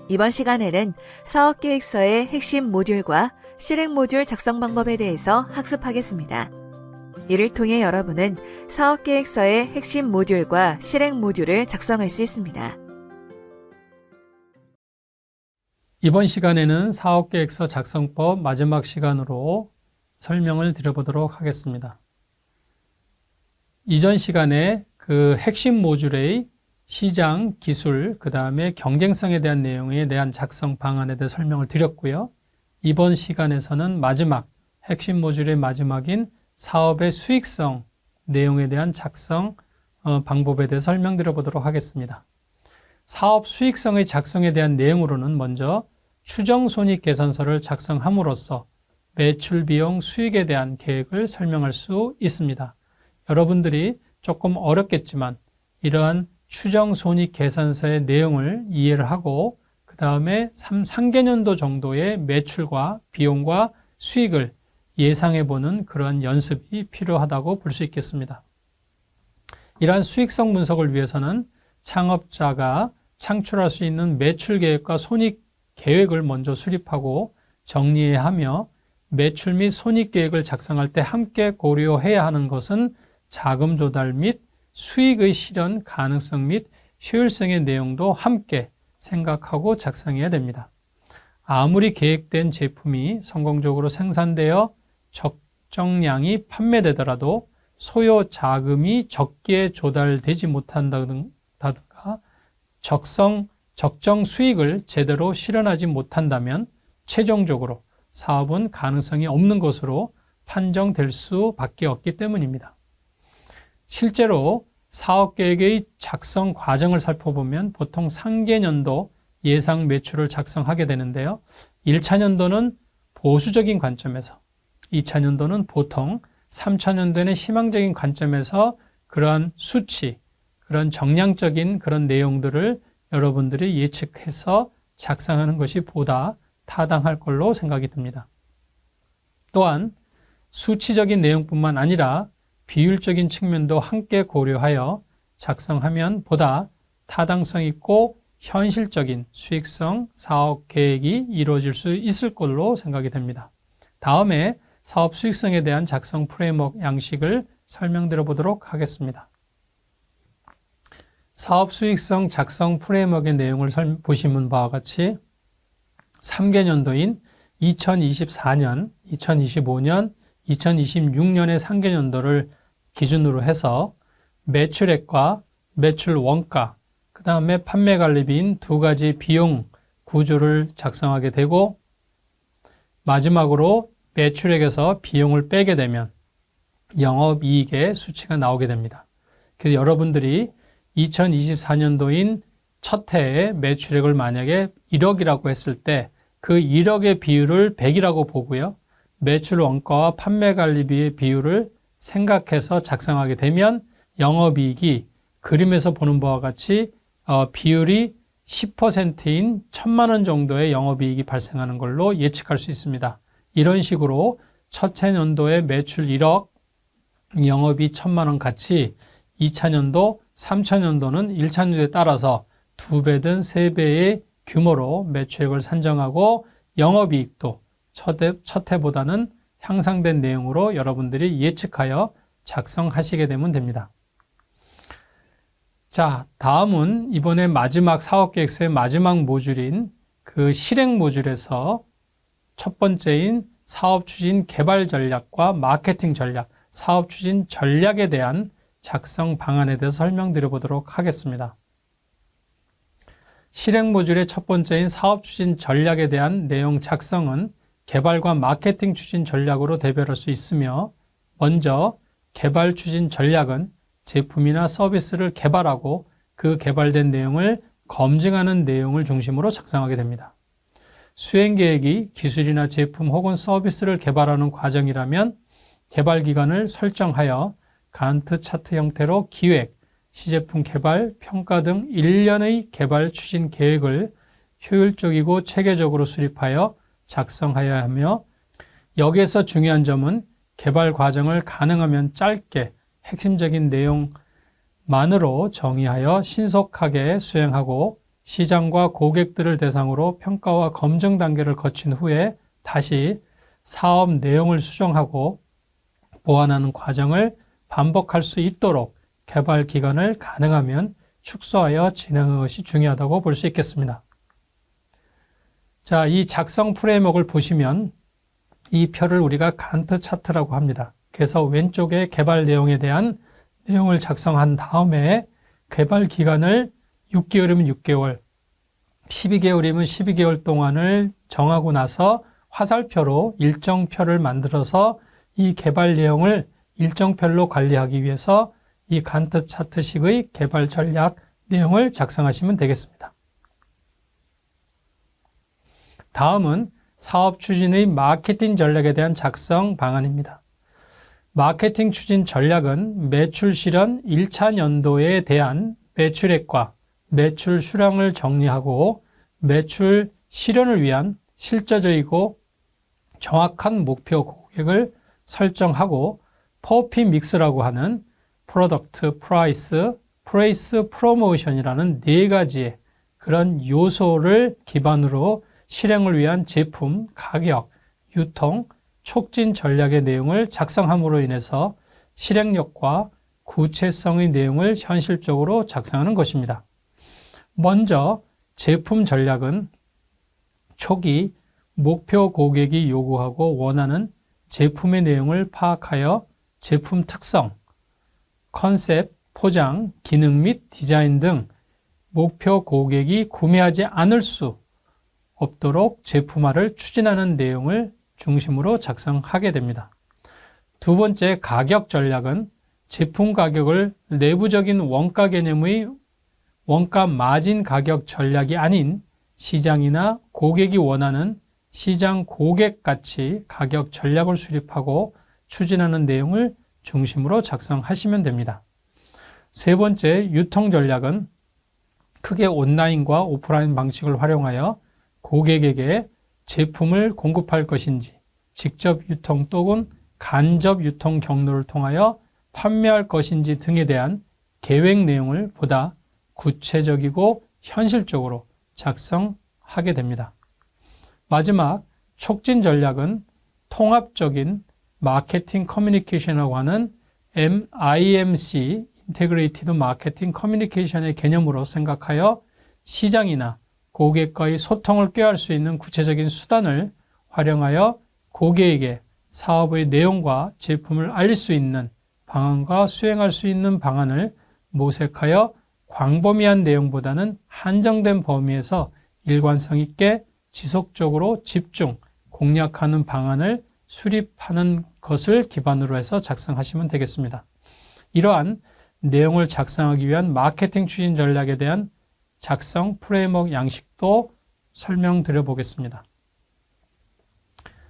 이번 시간에는 사업계획서의 핵심 모듈과 실행 모듈 작성 방법에 대해서 학습하겠습니다. 이를 통해 여러분은 사업계획서의 핵심 모듈과 실행 모듈을 작성할 수 있습니다. 이번 시간에는 사업계획서 작성법 마지막 시간으로 설명을 드려보도록 하겠습니다. 이전 시간에 그 핵심 모듈의 시장, 기술, 그 다음에 경쟁성에 대한 내용에 대한 작성 방안에 대해 설명을 드렸고요. 이번 시간에서는 마지막, 핵심 모듈의 마지막인 사업의 수익성 내용에 대한 작성 방법에 대해 설명드려 보도록 하겠습니다. 사업 수익성의 작성에 대한 내용으로는 먼저 추정손익계산서를 작성함으로써 매출, 비용, 수익에 대한 계획을 설명할 수 있습니다. 여러분들이 조금 어렵겠지만 이러한 추정손익계산서의 내용을 이해를 하고 그 다음에 3개년도 정도의 매출과 비용과 수익을 예상해보는 그런 연습이 필요하다고 볼 수 있겠습니다. 이러한 수익성 분석을 위해서는 창업자가 창출할 수 있는 매출 계획과 손익 계획을 먼저 수립하고 정리해야 하며 매출 및 손익 계획을 작성할 때 함께 고려해야 하는 것은 자금 조달 및 수익의 실현 가능성 및 효율성의 내용도 함께 생각하고 작성해야 됩니다. 아무리 계획된 제품이 성공적으로 생산되어 적정량이 판매되더라도 소요 자금이 적게 조달되지 못한다든가 적정 수익을 제대로 실현하지 못한다면 최종적으로 사업은 가능성이 없는 것으로 판정될 수밖에 없기 때문입니다. 실제로 사업계획의 작성 과정을 살펴보면 보통 상계년도 예상 매출을 작성하게 되는데요. 1차 년도는 보수적인 관점에서, 2차 년도는 보통, 3차 년도에는 희망적인 관점에서 그러한 수치, 그런 정량적인 그런 내용들을 여러분들이 예측해서 작성하는 것이 보다 타당할 걸로 생각이 듭니다. 또한 수치적인 내용뿐만 아니라 비율적인 측면도 함께 고려하여 작성하면 보다 타당성 있고 현실적인 수익성 사업 계획이 이루어질 수 있을 걸로 생각이 됩니다. 다음에 사업 수익성에 대한 작성 프레임워크 양식을 설명드려 보도록 하겠습니다. 사업 수익성 작성 프레임워크의 내용을 보시면 바와 같이 3개년도인 2024년, 2025년, 2026년의 3개년도를 기준으로 해서 매출액과 매출 원가, 그 다음에 판매 관리비인 두 가지 비용 구조를 작성하게 되고 마지막으로 매출액에서 비용을 빼게 되면 영업이익의 수치가 나오게 됩니다. 그래서 여러분들이 2024년도인 첫 해에 매출액을 만약에 1억이라고 했을 때 그 1억의 비율을 100이라고 보고요. 매출 원가와 판매 관리비의 비율을 생각해서 작성하게 되면 영업이익이 그림에서 보는 바와 같이 비율이 10%인 1,000만 원 정도의 영업이익이 발생하는 걸로 예측할 수 있습니다. 이런 식으로 첫째 년도에 매출 1억, 영업이익 1,000만 원 같이 2차 년도, 3차 년도는 1차 년도에 따라서 2배든 3배의 규모로 매출액을 산정하고 영업이익도 첫 해보다는 향상된 내용으로 여러분들이 예측하여 작성하시게 되면 됩니다. 자, 다음은 이번에 마지막 사업계획서의 마지막 모듈인 그 실행 모듈에서 첫 번째인 사업추진 개발 전략과 마케팅 전략, 사업추진 전략에 대한 작성 방안에 대해서 설명드려 보도록 하겠습니다. 실행 모듈의 첫 번째인 사업추진 전략에 대한 내용 작성은 개발과 마케팅 추진 전략으로 대별할 수 있으며 먼저 개발 추진 전략은 제품이나 서비스를 개발하고 그 개발된 내용을 검증하는 내용을 중심으로 작성하게 됩니다. 수행 계획이 기술이나 제품 혹은 서비스를 개발하는 과정이라면 개발 기간을 설정하여 간트 차트 형태로 기획, 시제품 개발, 평가 등 1년의 개발 추진 계획을 효율적이고 체계적으로 수립하여 작성하여야 하며 여기에서 중요한 점은 개발 과정을 가능하면 짧게 핵심적인 내용만으로 정의하여 신속하게 수행하고 시장과 고객들을 대상으로 평가와 검증 단계를 거친 후에 다시 사업 내용을 수정하고 보완하는 과정을 반복할 수 있도록 개발 기간을 가능하면 축소하여 진행하는 것이 중요하다고 볼 수 있겠습니다. 자, 이 작성 프레임워크를 보시면 이 표를 우리가 간트 차트라고 합니다. 그래서 왼쪽에 개발 내용에 대한 내용을 작성한 다음에 개발 기간을 6개월이면 6개월, 12개월이면 12개월 동안을 정하고 나서 화살표로 일정표를 만들어서 이 개발 내용을 일정별로 관리하기 위해서 이 간트 차트식의 개발 전략 내용을 작성하시면 되겠습니다. 다음은 사업 추진의 마케팅 전략에 대한 작성 방안입니다. 마케팅 추진 전략은 매출 실현 1차 연도에 대한 매출액과 매출 수량을 정리하고 매출 실현을 위한 실제적이고 정확한 목표 고객을 설정하고 퍼피 믹스라고 하는 프로덕트, 프라이스, 프레이스, 프로모션이라는 네 가지의 그런 요소를 기반으로 실행을 위한 제품, 가격, 유통, 촉진 전략의 내용을 작성함으로 인해서 실행력과 구체성의 내용을 현실적으로 작성하는 것입니다. 먼저 제품 전략은 초기 목표 고객이 요구하고 원하는 제품의 내용을 파악하여 제품 특성, 컨셉, 포장, 기능 및 디자인 등 목표 고객이 구매하지 않을 수 없도록 제품화를 추진하는 내용을 중심으로 작성하게 됩니다. 두 번째, 가격 전략은 제품 가격을 내부적인 원가 개념의 원가 마진 가격 전략이 아닌 시장이나 고객이 원하는 시장 고객가치 가격 전략을 수립하고 추진하는 내용을 중심으로 작성하시면 됩니다. 세 번째, 유통 전략은 크게 온라인과 오프라인 방식을 활용하여 고객에게 제품을 공급할 것인지 직접 유통 또는 간접 유통 경로를 통하여 판매할 것인지 등에 대한 계획 내용을 보다 구체적이고 현실적으로 작성하게 됩니다. 마지막, 촉진 전략은 통합적인 마케팅 커뮤니케이션이라고 하는 IMC, 인테그레이티드 마케팅 커뮤니케이션의 개념으로 생각하여 시장이나 고객과의 소통을 꾀할 수 있는 구체적인 수단을 활용하여 고객에게 사업의 내용과 제품을 알릴 수 있는 방안과 수행할 수 있는 방안을 모색하여 광범위한 내용보다는 한정된 범위에서 일관성 있게 지속적으로 집중, 공략하는 방안을 수립하는 것을 기반으로 해서 작성하시면 되겠습니다. 이러한 내용을 작성하기 위한 마케팅 추진 전략에 대한 작성 프레임워크 양식도 설명드려 보겠습니다.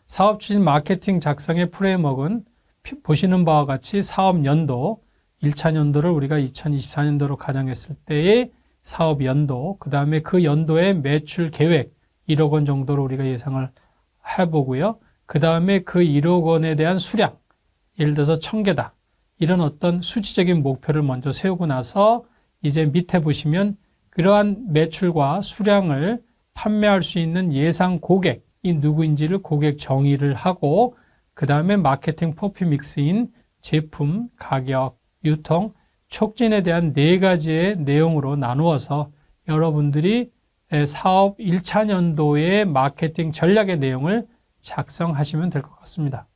사업 추진 마케팅 작성의 프레임워크는 보시는 바와 같이 사업 연도, 1차 연도를 우리가 2024년도로 가정했을 때의 사업 연도, 그 다음에 그 연도의 매출 계획 1억 원 정도로 우리가 예상을 해보고요. 그 다음에 그 1억 원에 대한 수량, 예를 들어서 1000개다. 이런 어떤 수치적인 목표를 먼저 세우고 나서 이제 밑에 보시면 그러한 매출과 수량을 판매할 수 있는 예상 고객이 누구인지를 고객 정의를 하고 그 다음에 마케팅 퍼피 믹스인 제품, 가격, 유통, 촉진에 대한 네 가지의 내용으로 나누어서 여러분들이 사업 1차 연도의 마케팅 전략의 내용을 작성하시면 될 것 같습니다.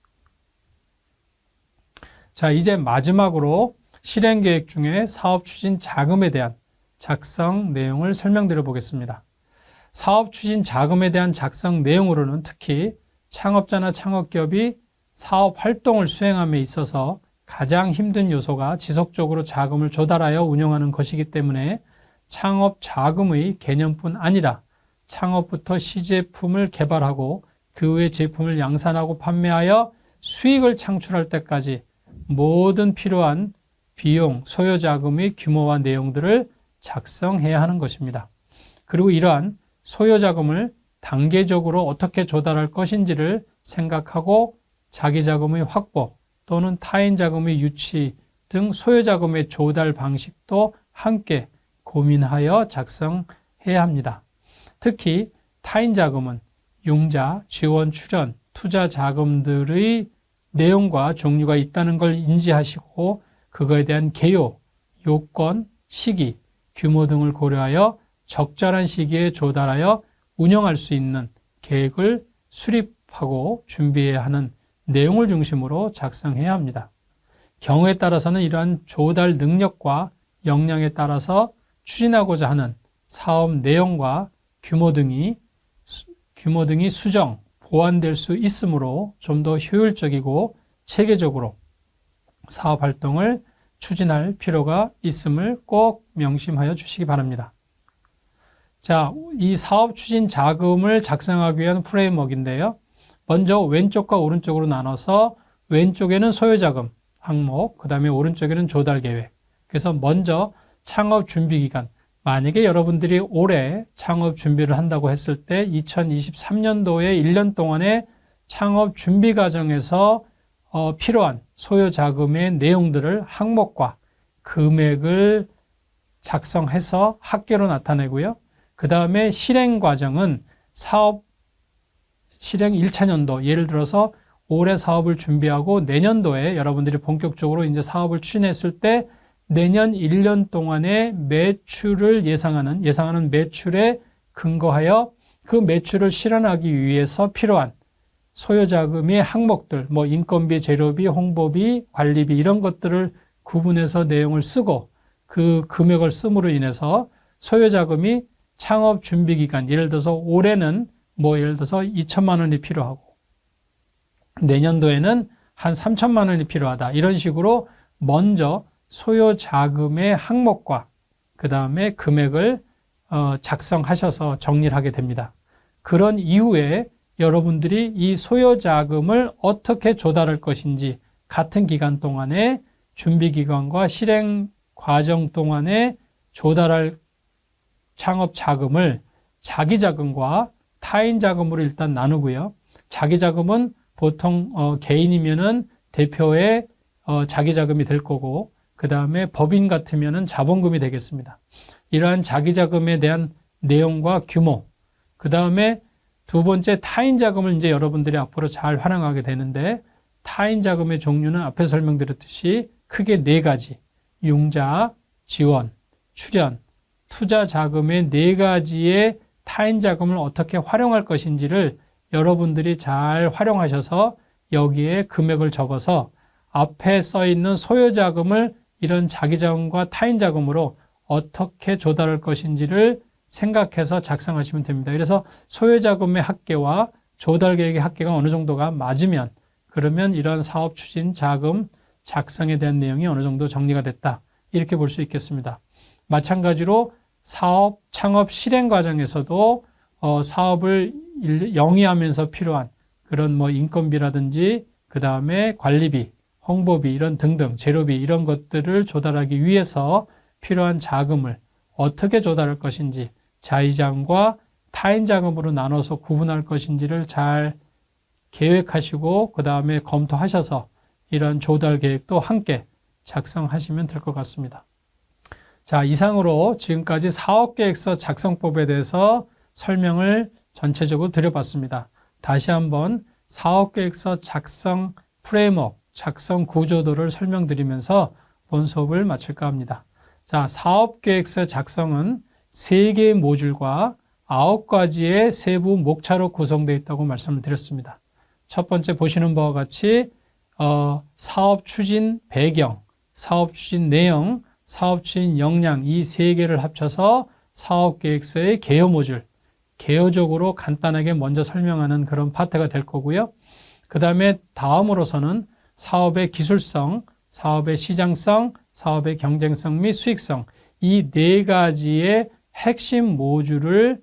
자, 이제 마지막으로 실행계획 중에 사업 추진 자금에 대한 작성 내용을 설명드려 보겠습니다. 사업 추진 자금에 대한 작성 내용으로는 특히 창업자나 창업기업이 사업 활동을 수행함에 있어서 가장 힘든 요소가 지속적으로 자금을 조달하여 운영하는 것이기 때문에 창업 자금의 개념뿐 아니라 창업부터 시제품을 개발하고 그 후에 제품을 양산하고 판매하여 수익을 창출할 때까지 모든 필요한 비용, 소요자금의 규모와 내용들을 작성해야 하는 것입니다. 그리고 이러한 소요자금을 단계적으로 어떻게 조달할 것인지를 생각하고 자기자금의 확보 또는 타인자금의 유치 등 소요자금의 조달 방식도 함께 고민하여 작성해야 해야 합니다. 특히 타인 자금은 융자, 지원, 출연, 투자 자금들의 내용과 종류가 있다는 걸 인지하시고 그거에 대한 개요, 요건, 시기, 규모 등을 고려하여 적절한 시기에 조달하여 운영할 수 있는 계획을 수립하고 준비해야 하는 내용을 중심으로 작성해야 합니다. 경우에 따라서는 이러한 조달 능력과 역량에 따라서 추진하고자 하는 사업 내용과 규모 등이 수정, 보완될 수 있으므로 좀 더 효율적이고 체계적으로 사업 활동을 추진할 필요가 있음을 꼭 명심하여 주시기 바랍니다. 자, 이 사업 추진 자금을 작성하기 위한 프레임워크인데요. 먼저 왼쪽과 오른쪽으로 나눠서 왼쪽에는 소요자금 항목, 그 다음에 오른쪽에는 조달계획. 그래서 먼저 창업 준비 기간, 만약에 여러분들이 올해 창업 준비를 한다고 했을 때 2023년도에 1년 동안의 창업 준비 과정에서 필요한 소요자금의 내용들을 항목과 금액을 작성해서 합계로 나타내고요. 그 다음에 실행 과정은 사업 실행 1차 년도, 예를 들어서 올해 사업을 준비하고 내년도에 여러분들이 본격적으로 이제 사업을 추진했을 때 내년 1년 동안의 매출을 예상하는 매출에 근거하여 그 매출을 실현하기 위해서 필요한 소요자금의 항목들, 뭐 인건비, 재료비, 홍보비, 관리비 이런 것들을 구분해서 내용을 쓰고 그 금액을 씀으로 인해서 소요자금이 창업 준비 기간, 예를 들어서 올해는 예를 들어서 2천만 원이 필요하고 내년도에는 한 3천만 원이 필요하다. 이런 식으로 먼저 소요자금의 항목과 그 다음에 금액을 작성하셔서 정리를 하게 됩니다. 그런 이후에 여러분들이 이 소요자금을 어떻게 조달할 것인지 같은 기간 동안에 준비 기간과 실행 과정 동안에 조달할 창업 자금을 자기 자금과 타인 자금으로 일단 나누고요. 자기 자금은 보통 개인이면은 대표의 자기 자금이 될 거고 그 다음에 법인 같으면은 자본금이 되겠습니다. 이러한 자기 자금에 대한 내용과 규모, 그 다음에 두 번째 타인 자금을 이제 여러분들이 앞으로 잘 활용하게 되는데 타인 자금의 종류는 앞에 설명드렸듯이 크게 4가지, 융자, 지원, 출연, 투자 자금의 4가지의 타인 자금을 어떻게 활용할 것인지를 여러분들이 잘 활용하셔서 여기에 금액을 적어서 앞에 써 있는 소요자금을 이런 자기자금과 타인자금으로 어떻게 조달할 것인지를 생각해서 작성하시면 됩니다. 그래서 소요자금의 합계와 조달계획의 합계가 어느 정도가 맞으면 그러면 이런 사업 추진 자금 작성에 대한 내용이 어느 정도 정리가 됐다. 이렇게 볼 수 있겠습니다. 마찬가지로 사업 창업 실행 과정에서도 사업을 영위하면서 필요한 그런 인건비라든지 그 다음에 관리비, 홍보비 이런 등등 재료비 이런 것들을 조달하기 위해서 필요한 자금을 어떻게 조달할 것인지 자의자금과 타인자금으로 나눠서 구분할 것인지를 잘 계획하시고 그 다음에 검토하셔서 이런 조달 계획도 함께 작성하시면 될 것 같습니다. 자, 이상으로 지금까지 사업계획서 작성법에 대해서 설명을 전체적으로 드려봤습니다. 다시 한번 사업계획서 작성 프레임워크, 작성 구조도를 설명드리면서 본 수업을 마칠까 합니다. 자, 사업계획서 작성은 3개의 모듈과 9가지의 세부 목차로 구성되어 있다고 말씀을 드렸습니다. 첫 번째 보시는 바와 같이 사업 추진 배경, 사업 추진 내용, 사업 추진 역량 이 3개를 합쳐서 사업계획서의 개요 모듈, 개요적으로 간단하게 먼저 설명하는 그런 파트가 될 거고요. 그 다음에 다음으로서는 사업의 기술성, 사업의 시장성, 사업의 경쟁성 및 수익성 이 4가지의 핵심 모듈을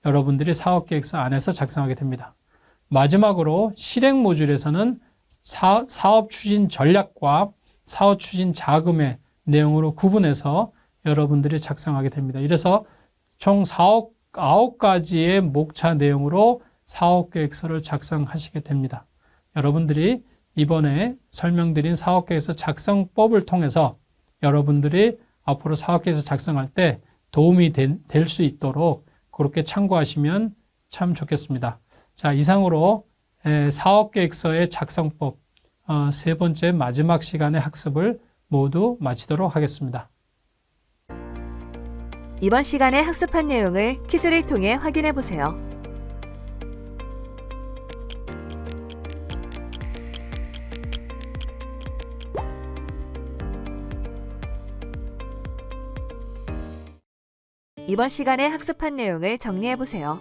여러분들이 사업계획서 안에서 작성하게 됩니다. 마지막으로 실행 모듈에서는 사업 추진 전략과 사업 추진 자금의 내용으로 구분해서 여러분들이 작성하게 됩니다. 이래서 총 9가지의 목차 내용으로 사업계획서를 작성하시게 됩니다. 여러분들이 이번에 설명드린 사업계획서 작성법을 통해서 여러분들이 앞으로 사업계획서 작성할 때 도움이 될 수 있도록 그렇게 참고하시면 참 좋겠습니다. 자, 이상으로 사업계획서의 작성법 세 번째 마지막 시간의 학습을 모두 마치도록 하겠습니다. 이번 시간에 학습한 내용을 퀴즈를 통해 확인해 보세요. 이번 시간에 학습한 내용을 정리해 보세요.